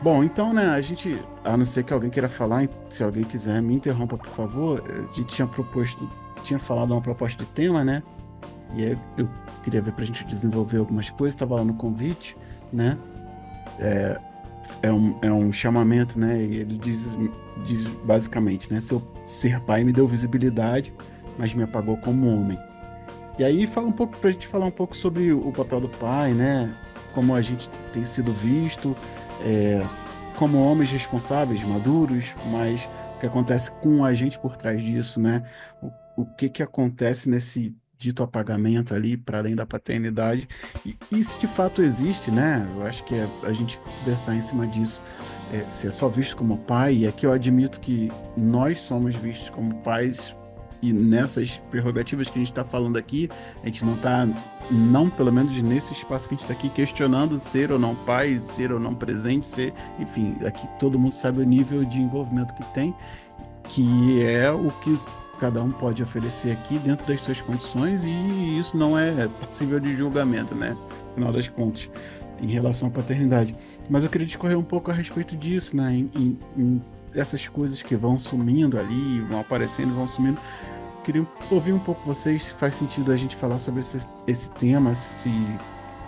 Bom, então, né, a gente, a não ser que alguém queira falar, se alguém quiser me interrompa, por favor, a gente tinha falado uma proposta de tema, né? E aí eu queria ver pra gente desenvolver algumas coisas, estava lá no convite, né? É um chamamento, né? E ele diz basicamente, né? Seu ser pai me deu visibilidade, mas me apagou como homem. E aí fala um pouco pra gente falar um pouco sobre o papel do pai, né? Como a gente tem sido visto, é, como homens responsáveis, maduros, mas o que acontece com a gente por trás disso, né? O que que acontece nesse dito apagamento ali, para além da paternidade, e isso de fato existe, né? Eu acho que é a gente conversar em cima disso, se é só visto como pai, e aqui eu admito que nós somos vistos como pais. E nessas prerrogativas que a gente está falando aqui, a gente não está, não, pelo menos nesse espaço que a gente está aqui, questionando ser ou não pai, ser ou não presente, ser, enfim, aqui todo mundo sabe o nível de envolvimento que tem, que é o que cada um pode oferecer aqui dentro das suas condições, e isso não é passível de julgamento, né? Afinal das contas, em relação à paternidade. Mas eu queria discorrer um pouco a respeito disso, né? Em essas coisas que vão sumindo ali, vão aparecendo, vão sumindo. Queria ouvir um pouco vocês se faz sentido a gente falar sobre esse tema, se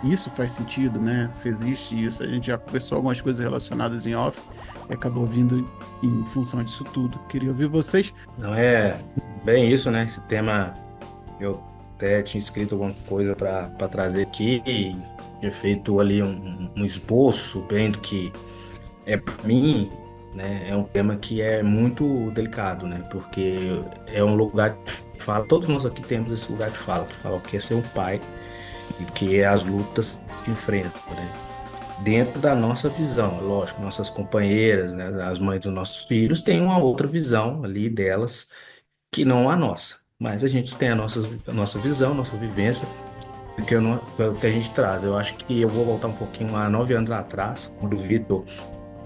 isso faz sentido, né? Se existe isso. A gente já conversou algumas coisas relacionadas em off e acabou vindo em função disso tudo. Queria ouvir vocês. Não é bem isso, né? Esse tema eu até tinha escrito alguma coisa para trazer aqui e tinha feito ali um esboço bem do que é para mim, né? É um tema que é muito delicado, né? Porque é um lugar de fala. Todos nós aqui temos esse lugar de fala para falar o que é ser um pai e o que é as lutas que enfrentam, né? Dentro da nossa visão, é lógico, nossas companheiras, né, as mães dos nossos filhos têm uma outra visão ali delas que não a nossa. Mas a gente tem a nossa visão, nossa vivência, que, eu não, que a gente traz. Eu acho que eu vou voltar um pouquinho a 9 anos atrás, quando o Vitor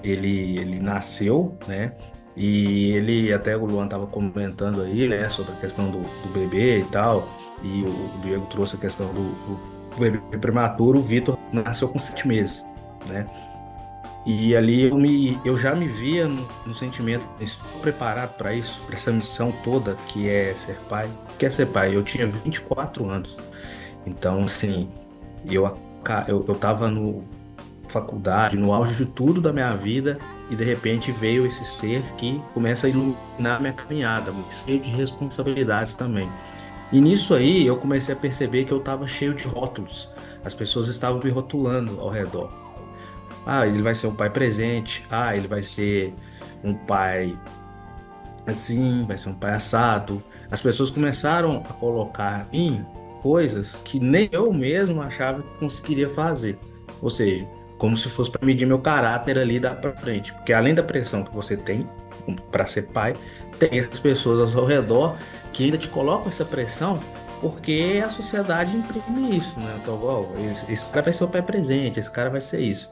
ele nasceu, né? E ele, até o Luan estava comentando aí, né, sobre a questão do bebê e tal. E o Diego trouxe a questão do bebê prematuro. O Vitor nasceu com 7 meses, né? E ali eu já me via no sentimento, estou preparado para isso, para essa missão toda que é ser pai. Que é ser pai? Eu tinha 24 anos. Então, assim, eu tava no faculdade, no auge de tudo da minha vida, e de repente veio esse ser que começa a iluminar minha caminhada, muito cheio de responsabilidades também. E nisso aí eu comecei a perceber que eu estava cheio de rótulos. As pessoas estavam me rotulando ao redor. Ah, ele vai ser um pai presente. Ah, ele vai ser um pai assim, vai ser um pai assado. As pessoas começaram a colocar em coisas que nem eu mesmo achava que conseguiria fazer. Ou seja, como se fosse para medir meu caráter ali da para frente. Porque além da pressão que você tem para ser pai, tem essas pessoas ao seu redor que ainda te colocam essa pressão porque a sociedade imprime isso, né? Então, ó, esse cara vai ser o pai presente, esse cara vai ser isso.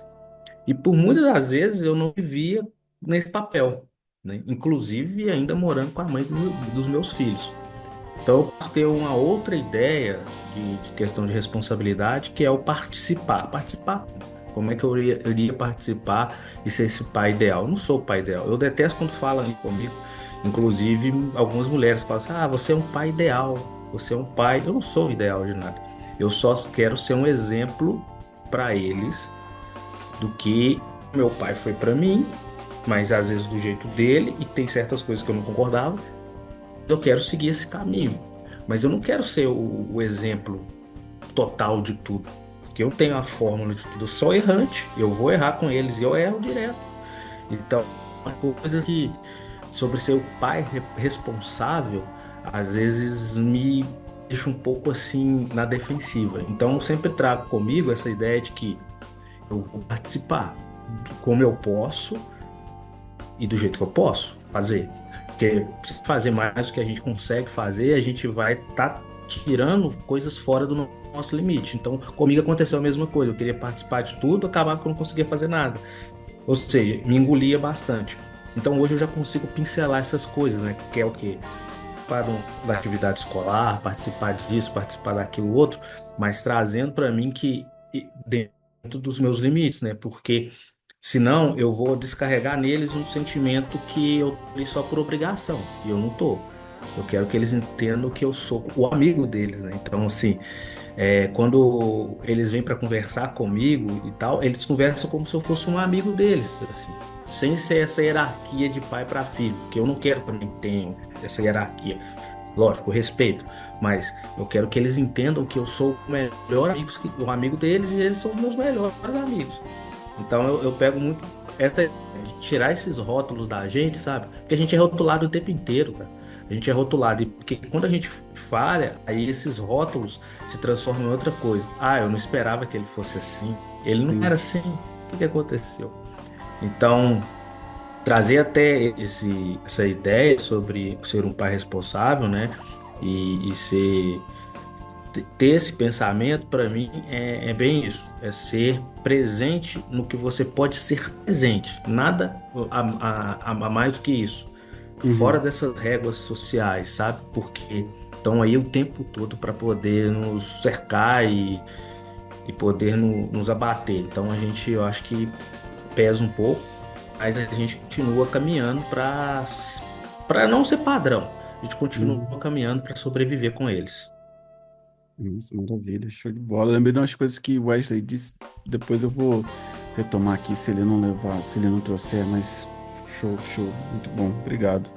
E por muitas das vezes eu não me via nesse papel, né? Inclusive ainda morando com a mãe dos meus filhos. Então eu posso ter uma outra ideia de questão de responsabilidade, que é o participar. Participar. Como é que eu iria participar e ser esse pai ideal? Eu não sou o pai ideal. Eu detesto quando falam comigo. Inclusive, algumas mulheres falam assim: ah, você é um pai ideal. Você é um pai. Eu não sou o ideal de nada. Eu só quero ser um exemplo para eles do que meu pai foi para mim, mas às vezes do jeito dele, e tem certas coisas que eu não concordava. Eu quero seguir esse caminho, mas eu não quero ser o exemplo total de tudo, porque eu tenho a fórmula de tudo. Eu sou errante, eu vou errar com eles e eu erro direto. Então, coisas que sobre ser o pai responsável, às vezes me deixa um pouco assim na defensiva. Então, eu sempre trago comigo essa ideia de que eu vou participar como eu posso e do jeito que eu posso fazer. Porque se fazer mais do que a gente consegue fazer, a gente vai estar tirando coisas fora do nosso limite. Então, comigo aconteceu a mesma coisa. Eu queria participar de tudo, acabava que eu não conseguia fazer nada. Ou seja, me engolia bastante. Então, hoje eu já consigo pincelar essas coisas, né? Que é o quê? Para da atividade escolar, participar disso, participar daquilo outro, mas trazendo para mim que dentro dos meus limites, né? Porque Senão, eu vou descarregar neles um sentimento que eu tô ali só por obrigação, e eu não tô. Eu quero que eles entendam que eu sou o amigo deles, né? Então, assim, quando eles vêm para conversar comigo e tal, eles conversam como se eu fosse um amigo deles, assim, sem ser essa hierarquia de pai para filho, porque eu não quero também que tenha essa hierarquia. Lógico, eu respeito, mas eu quero que eles entendam que eu sou o melhor amigo, o amigo deles e eles são os meus melhores amigos. Então eu pego muito essa de tirar esses rótulos da gente, sabe? Porque a gente é rotulado o tempo inteiro, cara. A gente é rotulado, e porque quando a gente falha, aí esses rótulos se transformam em outra coisa. Ah, eu não esperava que ele fosse assim. Ele não Sim. era assim. O que aconteceu? Então, trazer até essa ideia sobre ser um pai responsável, né? E ser ter esse pensamento, para mim, é bem isso: é ser presente no que você pode ser presente, nada a mais do que isso, fora Uhum. dessas réguas sociais, sabe? Porque estão aí o tempo todo para poder nos cercar e poder nos abater. Então a gente, eu acho que pesa um pouco, mas a gente continua caminhando para não ser padrão. A gente continua Uhum. caminhando para sobreviver com eles. Nossa, maravilha, show de bola. Lembrei de umas coisas que o Wesley disse, depois eu vou retomar aqui se ele não levar, se ele não trouxer, mas show, show, muito bom, obrigado.